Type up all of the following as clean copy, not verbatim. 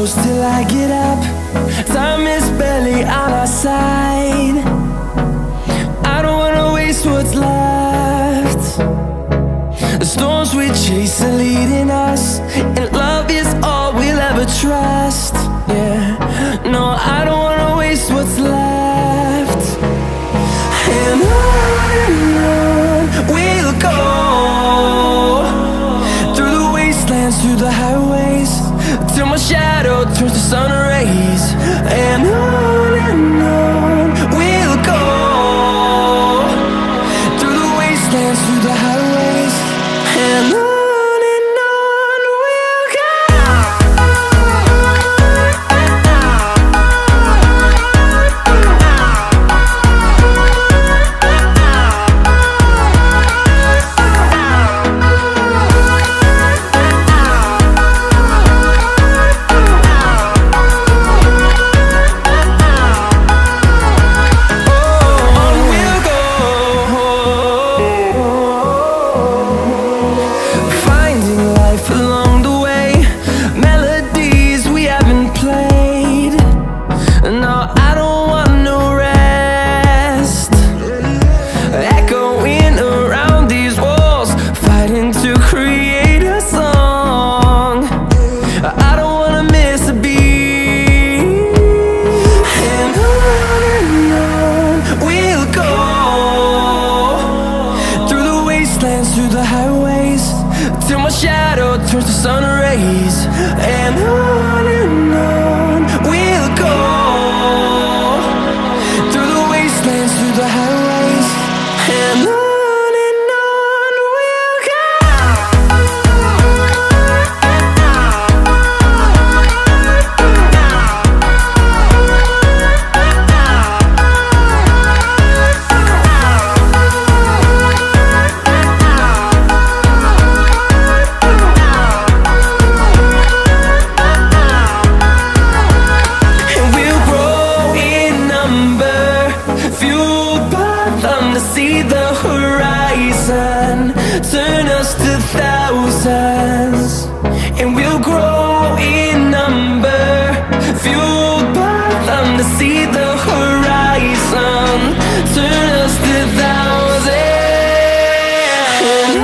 close till I get up. Time is barely on our side. I don't wanna waste what's left. The storms we chase are leading us, and love is all we'll ever trust. Yeah, no, I don't wanna waste what's left. And on we'll go, through the wastelands, through the highways, till my shadow turns to sun rays. And on we'll go, through the wastelands, through the highways, and on we'll go. Through the highways, till my shadow turns to sun rays. And on we'll go, through the wastelands, through the highways, and on we'll go. To see the horizon turn us to thousands, and we'll grow in number, fueled by them. To see the horizon turn us to thousands, and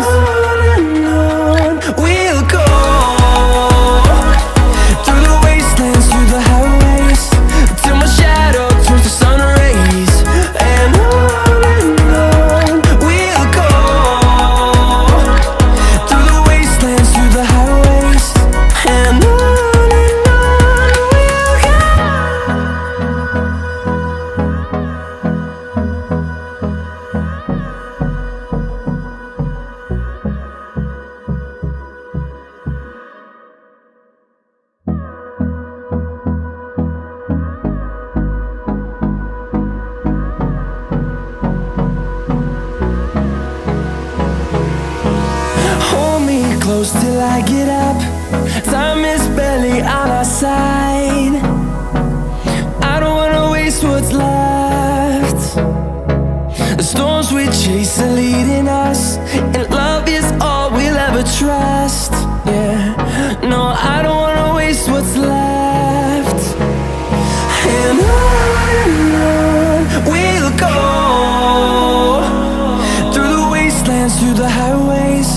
on we'll go, through the wastelands, through the highways, till my shadow turns to sun rays. And close till I get up. Time is barely on our side. I don't wanna waste what's left. The storms we chase are leading us, and love is all we'll ever trust. Yeah, no, I don't wanna waste what's left. And on we'll go, through the wastelands, through the highways,